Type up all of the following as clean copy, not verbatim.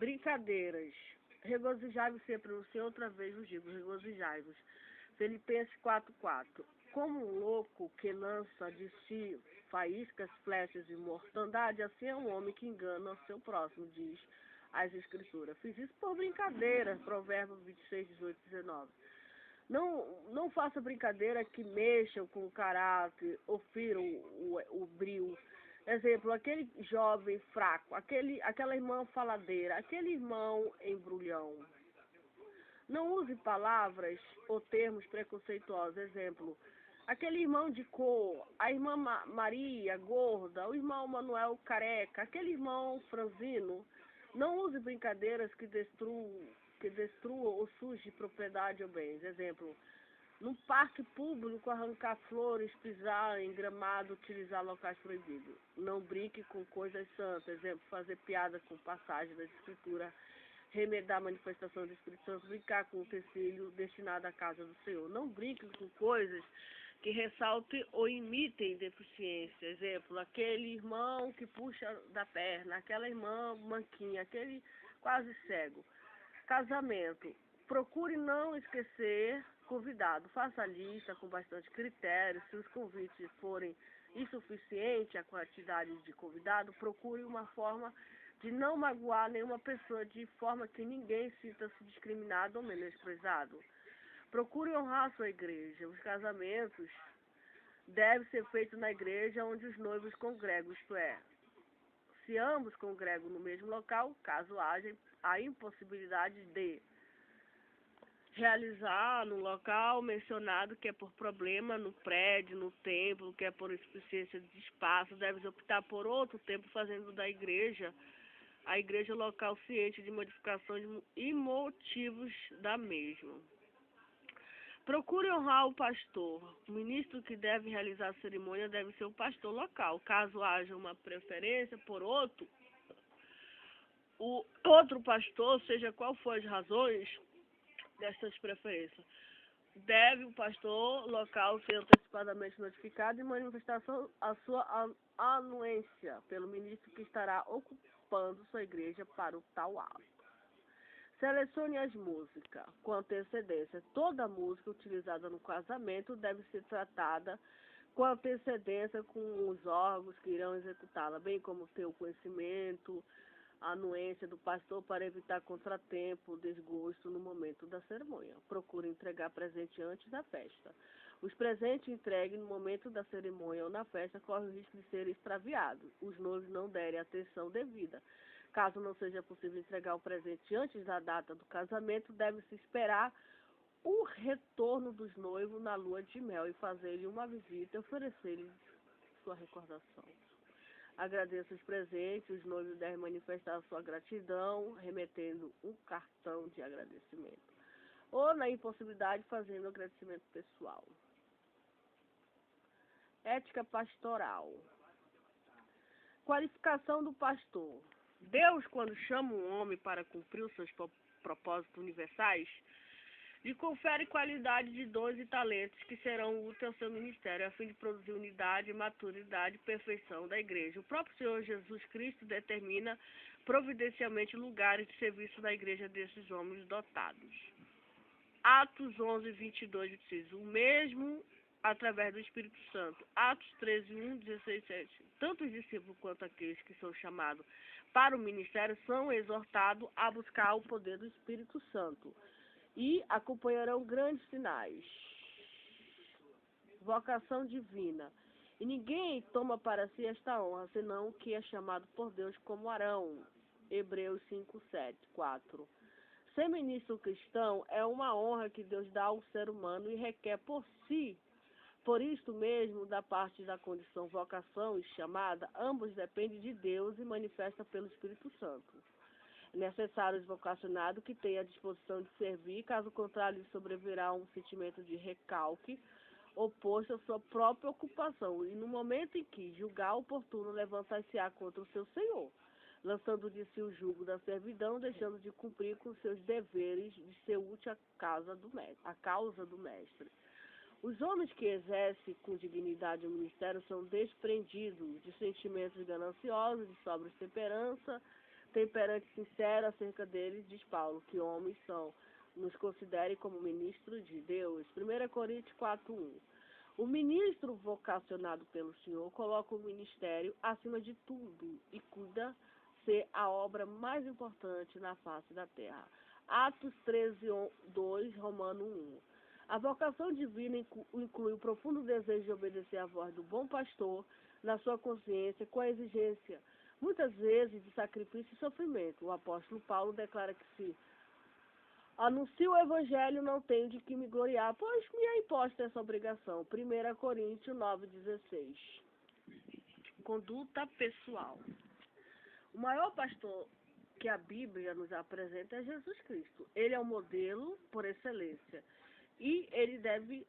Brincadeiras. Regozijai-vos sempre no Senhor, outra vez vos digo, regozijai-vos. Filipenses 4:4. Como um louco que lança de si faíscas, flechas e mortandade, assim é um homem que engana o seu próximo, diz as Escrituras. Fiz isso por brincadeira, Provérbios 26:18-19. Não faça brincadeira que mexam com o caráter ou firam o brio. Exemplo, aquele jovem fraco, aquela irmã faladeira, aquele irmão embrulhão. Não use palavras ou termos preconceituosos. Exemplo, aquele irmão de cor, a irmã Maria gorda, o irmão Manuel careca, aquele irmão franzino. Não use brincadeiras que destruam ou sujem propriedade ou bens. Exemplo, num parque público, arrancar flores, pisar em gramado, utilizar locais proibidos. Não brinque com coisas santas. Exemplo, fazer piada com passagem da Escritura, remedar a manifestação do Espírito Santo, brincar com o utensílio destinado à casa do Senhor. Não brinque com coisas que ressaltem ou imitem deficiência. Exemplo, aquele irmão que puxa da perna, aquela irmã manquinha, aquele quase cego. Casamento. Procure não esquecer convidado. Faça a lista com bastante critério. Se os convites forem insuficientes, a quantidade de convidados, procure uma forma de não magoar nenhuma pessoa, de forma que ninguém sinta-se discriminado ou menosprezado. Procure honrar sua igreja. Os casamentos devem ser feitos na igreja onde os noivos congregam, isto é, se ambos congregam no mesmo local, caso haja a impossibilidade de realizar no local mencionado, que é por problema no prédio, no templo, que é por insuficiência de espaço, deve optar por outro templo, fazendo da igreja a igreja local ciente de modificações e motivos da mesma. Procure honrar o pastor. O ministro que deve realizar a cerimônia deve ser o pastor local. Caso haja uma preferência por o outro pastor, seja qual for as razões dessas preferências, deve o pastor local ser antecipadamente notificado e manifestar a sua anuência pelo ministro que estará ocupando sua igreja para o tal ato. Selecione as músicas com antecedência. Toda música utilizada no casamento deve ser tratada com antecedência com os órgãos que irão executá-la, bem como ter o conhecimento, a anuência do pastor para evitar contratempo, desgosto no momento da cerimônia. Procure entregar presente antes da festa. Os presentes entregues no momento da cerimônia ou na festa correm o risco de serem extraviados. Os noivos não derem atenção devida. Caso não seja possível entregar o presente antes da data do casamento, deve-se esperar o retorno dos noivos na lua de mel e fazer-lhe uma visita e oferecer-lhe sua recordação. Agradeça os presentes, os noivos devem manifestar sua gratidão, remetendo um cartão de agradecimento. Ou, na impossibilidade, fazendo agradecimento pessoal. Ética pastoral. Qualificação do pastor. Deus, quando chama um homem para cumprir os seus propósitos universais, lhe confere qualidade de dons e talentos que serão úteis ao seu ministério, a fim de produzir unidade, maturidade e perfeição da igreja. O próprio Senhor Jesus Cristo determina providencialmente lugares de serviço da igreja desses homens dotados. Atos 11:22-26. O mesmo através do Espírito Santo. Atos 13:1-16-7. Tanto os discípulos quanto aqueles que são chamados para o ministério são exortados a buscar o poder do Espírito Santo e acompanharão grandes sinais. Vocação divina. E ninguém toma para si esta honra, senão o que é chamado por Deus como Arão. Hebreus 5:7-4. Ser ministro cristão é uma honra que Deus dá ao ser humano e requer por isto mesmo, da parte da condição vocação e chamada, ambos dependem de Deus e manifesta pelo Espírito Santo. É necessário os vocacionados que tenham a disposição de servir, caso contrário, lhe sobrevirá um sentimento de recalque oposto à sua própria ocupação, e no momento em que julgar oportuno, levantar-se-á contra o seu Senhor, lançando de si o jugo da servidão, deixando de cumprir com seus deveres de ser útil à causa do Mestre. Os homens que exercem com dignidade o ministério são desprendidos de sentimentos gananciosos, de sobra temperança, temperante e sincero acerca deles, diz Paulo, que homens são, nos considerem como ministros de Deus. 1 Coríntios 4:1. O ministro vocacionado pelo Senhor coloca o ministério acima de tudo e cuida ser a obra mais importante na face da terra. Atos 13:2, Romano 1. A vocação divina inclui o profundo desejo de obedecer à voz do bom pastor na sua consciência, com a exigência, muitas vezes, de sacrifício e sofrimento. O apóstolo Paulo declara que se anuncio o evangelho, não tenho de que me gloriar, pois me é imposta essa obrigação. 1 Coríntios 9:16. Conduta pessoal. O maior pastor que a Bíblia nos apresenta é Jesus Cristo. Ele é o modelo por excelência. E ele deve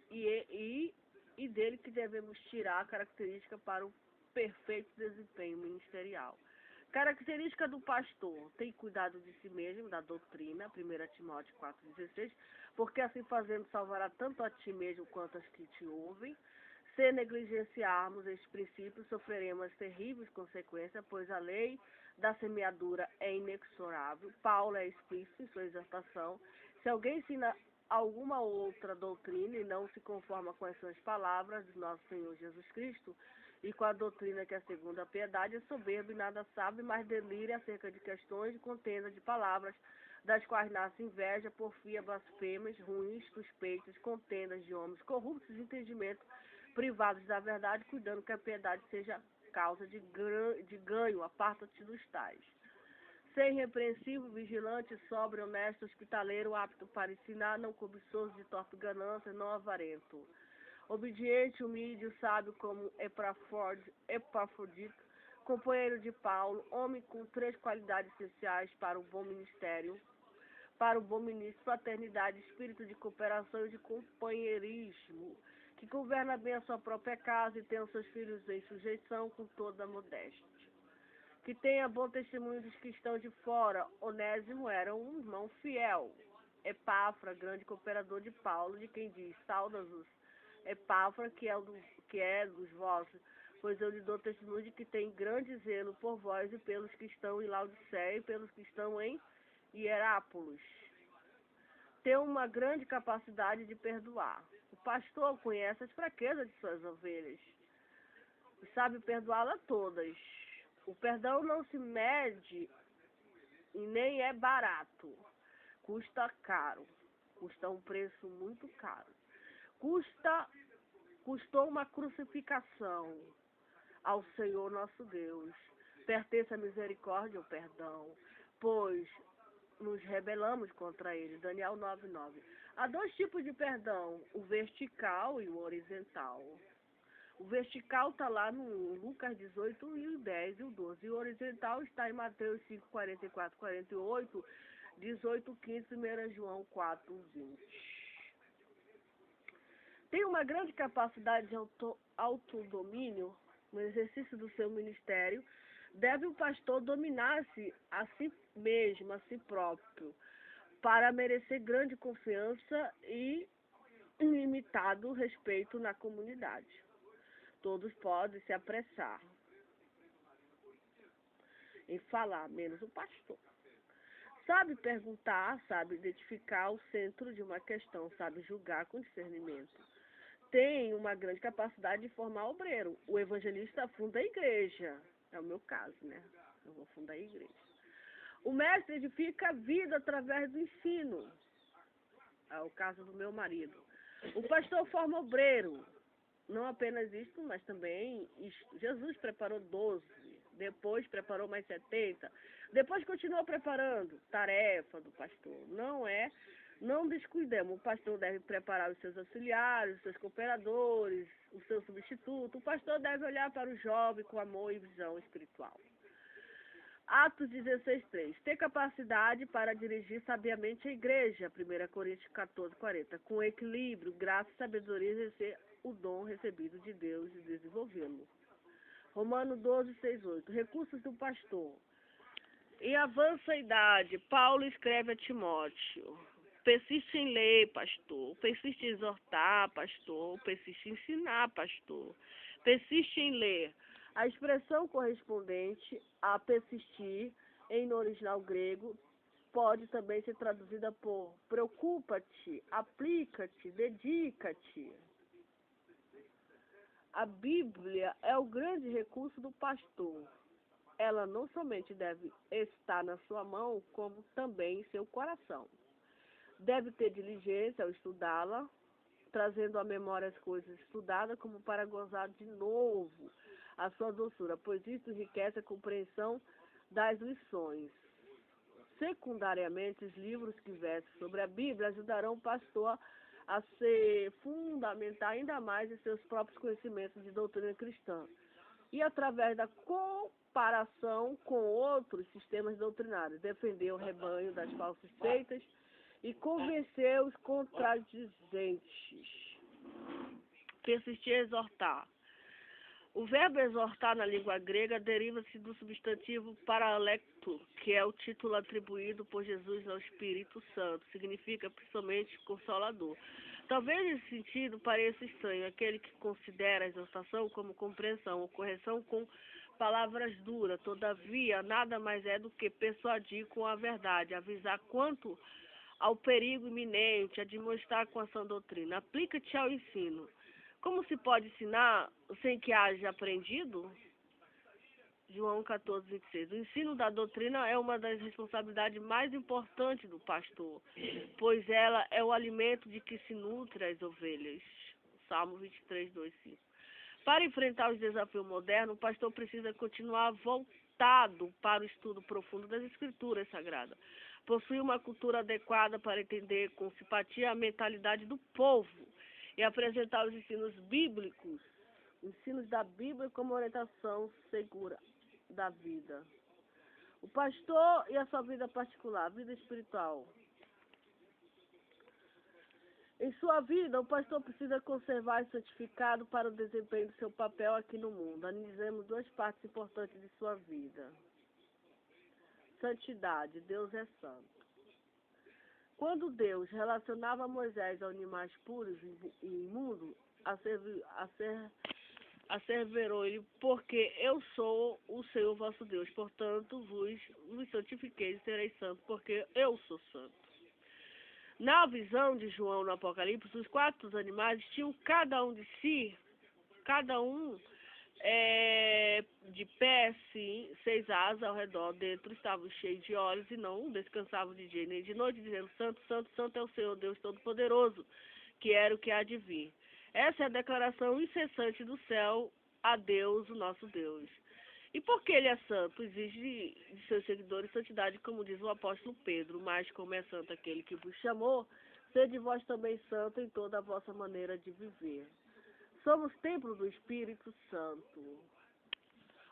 e dele que devemos tirar a característica para o perfeito desempenho ministerial. Característica do pastor: tem cuidado de si mesmo, da doutrina, 1 Timóteo 4:16, porque assim fazendo salvará tanto a ti mesmo quanto as que te ouvem. Se negligenciarmos este princípio, sofreremos as terríveis consequências, pois a lei da semeadura é inexorável. Paulo é explícito em sua exortação. Se alguém ensina alguma outra doutrina e não se conforma com as suas palavras de nosso Senhor Jesus Cristo, e com a doutrina que é segundo a piedade, é soberbo e nada sabe, mas delira acerca de questões de contenda de palavras, das quais nasce inveja, porfia, blasfêmias, ruins, suspeitas, contendas de homens corruptos, entendimentos privados da verdade, cuidando que a piedade seja causa de ganho, aparta-te dos tais. Ser irrepreensível, vigilante, sóbrio, honesto, hospitaleiro, apto para ensinar, não cobiçoso de torpe ganância, não avarento. Obediente, humilde, sábio como Epafrodito, companheiro de Paulo, homem com 3 qualidades essenciais para o bom ministério, para o bom ministro: fraternidade, espírito de cooperação e de companheirismo, que governa bem a sua própria casa e tem os seus filhos em sujeição com toda a modéstia. Que tenha bom testemunho dos que estão de fora. Onésimo era um irmão fiel. Epáfra, grande cooperador de Paulo, de quem diz: sauda-os Epáfra, que é dos vossos, pois eu lhe dou testemunho de que tem grande zelo por vós e pelos que estão em Laodiceia e pelos que estão em Hierápolis. Tem uma grande capacidade de perdoar. O pastor conhece as fraquezas de suas ovelhas e sabe perdoá-las todas. O perdão não se mede e nem é barato. Custa caro. Custa um preço muito caro. Custou uma crucificação ao Senhor nosso Deus. Pertence a misericórdia ou perdão, pois nos rebelamos contra ele. Daniel 9:9. Há 2 tipos de perdão: o vertical e o horizontal. O vertical está lá no Lucas 18, e o 10 e o 12. E o horizontal está em Mateus 5, 44, 48, 18, 15, 1 João 4, 20. Tem uma grande capacidade de autodomínio no exercício do seu ministério. Deve o pastor dominar-se a si mesmo, a si próprio, para merecer grande confiança e ilimitado respeito na comunidade. Todos podem se apressar em falar, menos o pastor. Sabe perguntar, sabe identificar o centro de uma questão, sabe julgar com discernimento. Tem uma grande capacidade de formar obreiro. O evangelista funda a igreja. É o meu caso, né? Eu vou fundar a igreja. O mestre edifica a vida através do ensino. É o caso do meu marido. O pastor forma obreiro. Não apenas isto, mas também isto. Jesus preparou 12, depois preparou mais 70, depois continuou preparando. Tarefa do pastor. Não descuidemos. O pastor deve preparar os seus auxiliares, os seus cooperadores, o seu substituto. O pastor deve olhar para o jovem com amor e visão espiritual. Atos 16:3. Ter capacidade para dirigir sabiamente a igreja. 1 Coríntios 14:40. Com equilíbrio, graça e sabedoria, exercer o dom recebido de Deus e desenvolvê-lo. Romanos 12:6-8. Recursos do pastor. Em avança a idade, Paulo escreve a Timóteo: persiste em ler, pastor. Persiste em exortar, pastor. Persiste em ensinar, pastor. Persiste em ler. A expressão correspondente a persistir no original grego pode também ser traduzida por preocupa-te, aplica-te, dedica-te. A Bíblia é o grande recurso do pastor. Ela não somente deve estar na sua mão, como também em seu coração. Deve ter diligência ao estudá-la, trazendo à memória as coisas estudadas como para gozar de novo a sua doçura, pois isso enriquece a compreensão das lições. Secundariamente, os livros que versam sobre a Bíblia ajudarão o pastor a se fundamentar ainda mais em seus próprios conhecimentos de doutrina cristã e, através da comparação com outros sistemas doutrinários, defender o rebanho das falsas seitas e convencer os contradizentes. Persistir e exortar. O verbo exortar na língua grega deriva-se do substantivo paralecto, que é o título atribuído por Jesus ao Espírito Santo. Significa principalmente consolador. Talvez nesse sentido pareça estranho aquele que considera a exortação como compreensão ou correção com palavras duras. Todavia, nada mais é do que persuadir com a verdade, avisar quanto ao perigo iminente, admoestar com a sã doutrina. Aplica-te ao ensino. Como se pode ensinar sem que haja aprendido? João 14:26. O ensino da doutrina é uma das responsabilidades mais importantes do pastor, pois ela é o alimento de que se nutre as ovelhas. Salmo 23:2-5. Para enfrentar os desafios modernos, o pastor precisa continuar voltado para o estudo profundo das Escrituras Sagradas. Possui uma cultura adequada para entender com simpatia a mentalidade do povo e apresentar os ensinos bíblicos, ensinos da Bíblia como orientação segura da vida. O pastor e a sua vida particular, a vida espiritual. Em sua vida, o pastor precisa conservar e santificado para o desempenho do seu papel aqui no mundo. Analisemos duas partes importantes de sua vida. Santidade. Deus é santo. Quando Deus relacionava Moisés a animais puros e imundos, asseverou-lhe, porque eu sou o Senhor vosso Deus, portanto vos santifiquei e sereis santos, porque eu sou santo. Na visão de João no Apocalipse, os 4 animais tinham cada um de si, cada um de pé, sim, 6 asas ao redor, dentro estavam cheios de olhos e não descansavam de dia nem de noite, dizendo: Santo, Santo, Santo é o Senhor Deus Todo-Poderoso, que era o que há de vir. Essa é a declaração incessante do céu a Deus, o nosso Deus. E por que ele é santo? Exige de seus seguidores santidade, como diz o apóstolo Pedro: mas como é santo aquele que vos chamou, sede vós também santo em toda a vossa maneira de viver. Somos templo do Espírito Santo.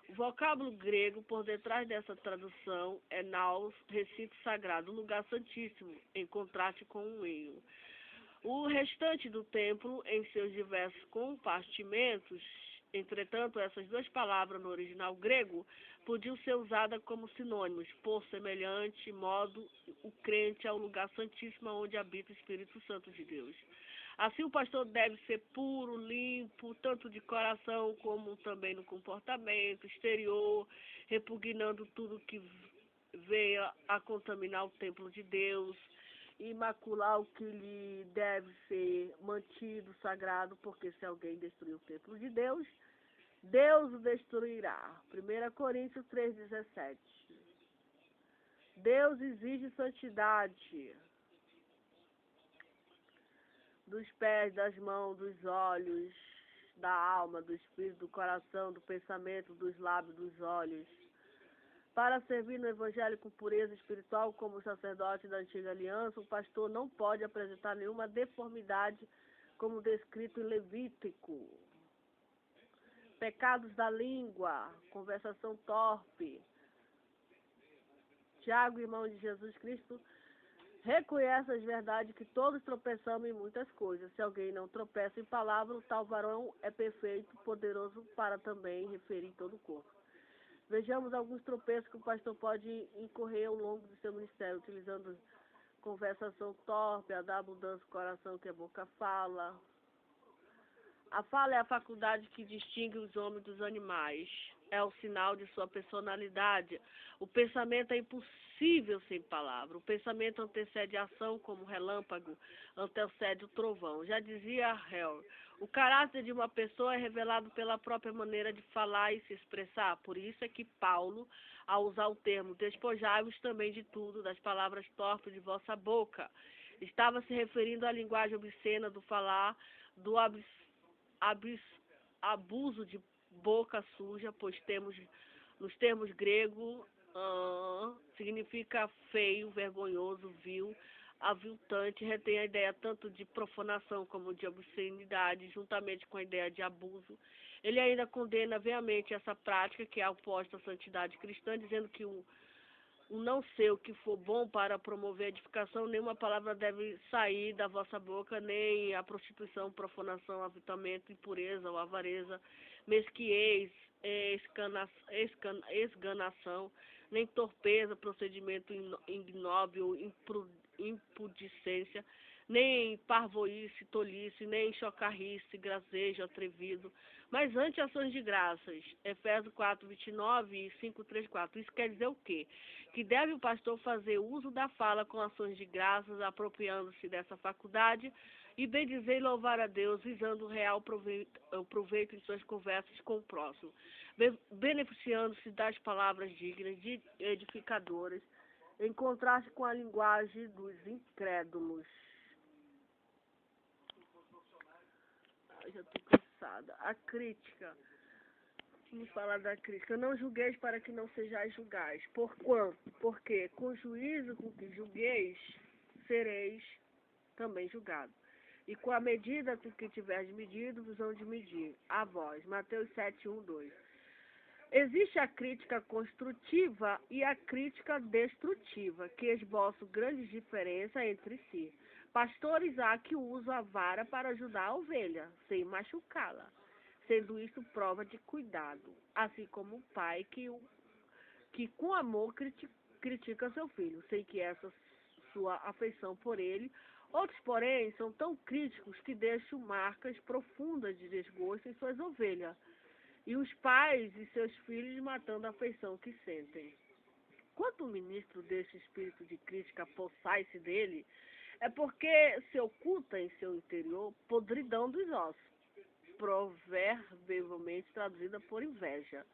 O vocábulo grego por detrás dessa tradução é naos, recinto sagrado, lugar santíssimo, em contraste com o meio. O restante do templo, em seus diversos compartimentos, entretanto, essas duas palavras no original grego podiam ser usadas como sinônimos, por semelhante modo, o crente é o lugar santíssimo onde habita o Espírito Santo de Deus. Assim, o pastor deve ser puro, limpo, tanto de coração como também no comportamento exterior, repugnando tudo que venha a contaminar o templo de Deus, imacular o que lhe deve ser mantido sagrado, porque se alguém destruir o templo de Deus, Deus o destruirá. 1 Coríntios 3:17. Deus exige santidade dos pés, das mãos, dos olhos, da alma, do espírito, do coração, do pensamento, dos lábios, dos olhos. Para servir no evangelho com pureza espiritual, como sacerdote da antiga aliança, o pastor não pode apresentar nenhuma deformidade, como descrito em Levítico. Pecados da língua, conversação torpe. Tiago, irmão de Jesus Cristo, reconhece as verdades que todos tropeçamos em muitas coisas. Se alguém não tropeça em palavra, o tal varão é perfeito, poderoso para também referir todo o corpo. Vejamos alguns tropeços que o pastor pode incorrer ao longo do seu ministério, utilizando conversação torpe, a da abundância do coração que a boca fala, A fala é a faculdade que distingue os homens dos animais. É o sinal de sua personalidade. O pensamento é impossível sem palavra. O pensamento antecede a ação como relâmpago, antecede o trovão. Já dizia Hell. O caráter de uma pessoa é revelado pela própria maneira de falar e se expressar. Por isso é que Paulo, ao usar o termo despojai-vos também de tudo, das palavras torpes de vossa boca, estava se referindo à linguagem obscena do falar, do abuso de boca suja, pois nos termos grego, significa feio, vergonhoso, vil, aviltante, retém a ideia tanto de profanação como de obscenidade, juntamente com a ideia de abuso. Ele ainda condena veemente essa prática, que é oposta à santidade cristã, dizendo que o não ser o que for bom para promover a edificação, nenhuma palavra deve sair da vossa boca, nem a prostituição, profanação, aviltamento, impureza ou avareza, mesquiez, esganação, nem torpeza, procedimento ignóbil, impudicência, nem parvoíce, tolice, nem chocarrice, gracejo, atrevido, mas antes ações de graças. Efésios 4:29 e 5:34. Isso quer dizer o quê? Que deve o pastor fazer uso da fala com ações de graças, apropriando-se dessa faculdade e bendizer e louvar a Deus, visando o real proveito em suas conversas com o próximo, beneficiando-se das palavras dignas, edificadoras, em contraste com a linguagem dos incrédulos. Já estou cansada. A crítica. Vamos falar da crítica. Não julgueis para que não sejais julgais. Por quanto? Porque com juízo com que julgueis, sereis também julgados. E com a medida com que tiverdes medido, vos hão de medir. A vós. Mateus 7:1-2. Existe a crítica construtiva e a crítica destrutiva, que esboçam grandes diferenças entre si. Pastores há que usam a vara para ajudar a ovelha, sem machucá-la, sendo isto prova de cuidado, assim como o pai que com amor critica seu filho, sem que essa sua afeição por ele. Outros, porém, são tão críticos que deixam marcas profundas de desgosto em suas ovelhas, e os pais e seus filhos matando a afeição que sentem. Quando o ministro deixa o espírito de crítica apossar-se dele, é porque se oculta em seu interior podridão dos ossos, proverbialmente traduzida por inveja.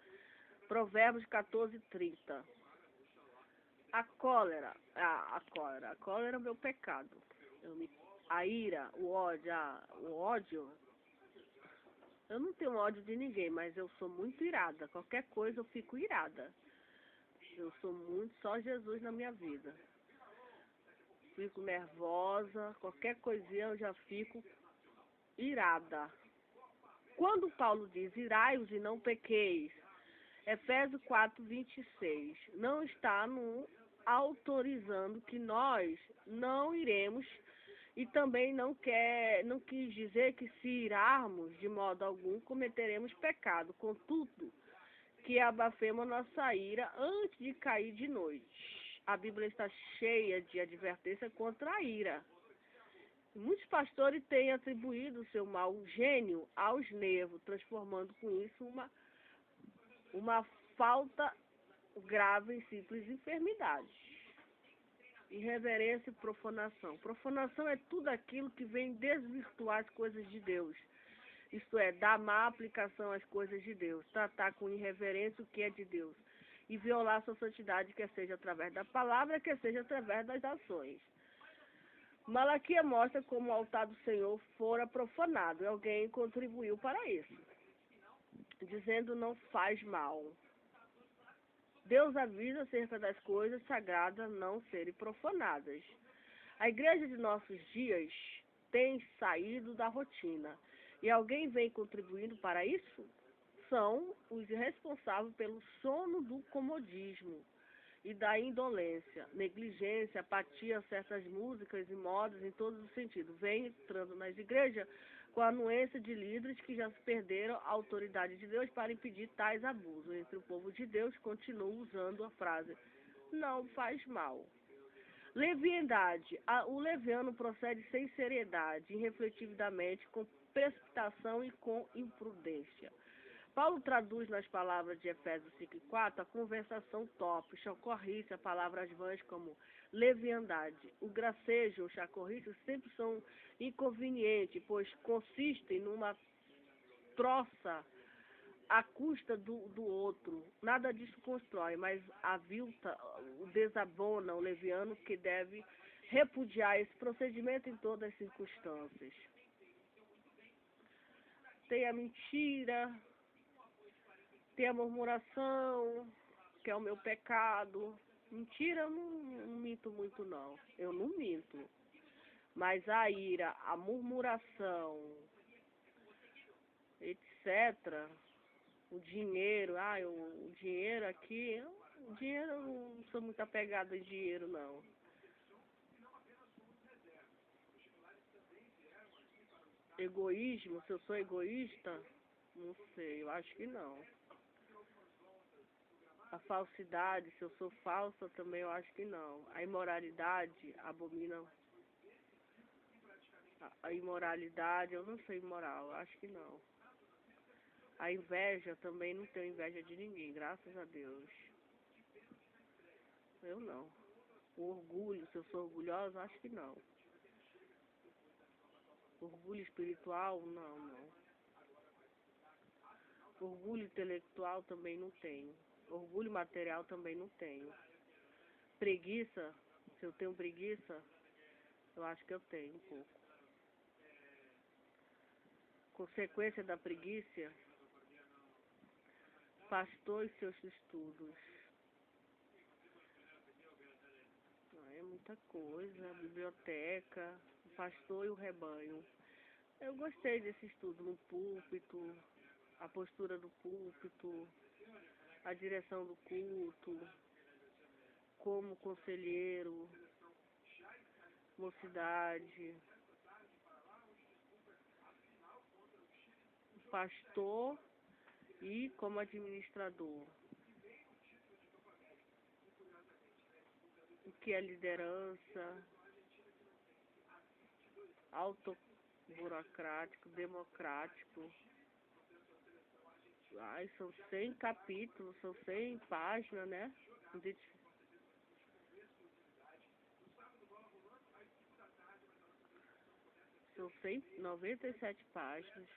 Provérbios 14:30. A cólera é o meu pecado. A ira, o ódio. Eu não tenho ódio de ninguém, mas eu sou muito irada. Qualquer coisa eu fico irada. Eu sou muito só Jesus na minha vida. Fico nervosa, qualquer coisinha eu já fico irada. Quando Paulo diz irai-os e não pequeis, Efésios 4:26, não está autorizando que nós não iremos, e também não quis dizer que se irarmos de modo algum cometeremos pecado, contudo que abafemos nossa ira antes de cair de noite. A Bíblia está cheia de advertência contra a ira. Muitos pastores têm atribuído o seu mau gênio aos nervos, transformando com isso uma falta grave em simples enfermidade. Irreverência e profanação. Profanação é tudo aquilo que vem desvirtuar as coisas de Deus. Isto é, dar má aplicação às coisas de Deus, tratar com irreverência o que é de Deus e violar sua santidade, quer seja através da palavra, quer seja através das ações. Malaquias mostra como o altar do Senhor fora profanado e alguém contribuiu para isso, dizendo não faz mal. Deus avisa acerca das coisas sagradas não serem profanadas. A igreja de nossos dias tem saído da rotina e alguém vem contribuindo para isso? São os responsáveis pelo sono do comodismo e da indolência, negligência, apatia a certas músicas e modas em todos os sentidos. Vem entrando nas igrejas com a anuência de líderes que já se perderam a autoridade de Deus para impedir tais abusos. Entre o povo de Deus, continuam usando a frase, não faz mal. Leviandade. O leviano procede sem seriedade, irrefletidamente, precipitação e com imprudência. Paulo traduz nas palavras de Efésios 5:4 a conversação top, chocorrice, palavras vãs como leviandade. O gracejo, o chacorrice sempre são inconvenientes, pois consistem numa troça à custa do outro. Nada disso constrói, mas avilta, o desabona o leviano que deve repudiar esse procedimento em todas as circunstâncias. Tem a mentira, tem a murmuração, que é o meu pecado. Mentira eu não minto muito não, eu não minto. Mas a ira, a murmuração, etc., o dinheiro, o dinheiro aqui, o dinheiro eu não sou muito apegada em dinheiro não. Egoísmo, se eu sou egoísta, não sei, eu acho que não. A falsidade, se eu sou falsa, também eu acho que não. A imoralidade, abomina. A imoralidade, eu não sou imoral, eu acho que não. A inveja, também não tenho inveja de ninguém, graças a Deus. Eu não. O orgulho, se eu sou orgulhosa, acho que não. Orgulho espiritual, não. Orgulho intelectual também não tenho. Orgulho material também não tenho. Preguiça, se eu tenho preguiça, eu acho que eu tenho um pouco. Consequência da preguiça, pastor e seus estudos. É muita coisa, a biblioteca, o pastor e o rebanho. Eu gostei desse estudo no púlpito, a postura do púlpito, a direção do culto, como conselheiro, mocidade, pastor e como administrador. O que é liderança, autoburocrático, democrático. São 100 capítulos, são 100 páginas, né? São 197 páginas.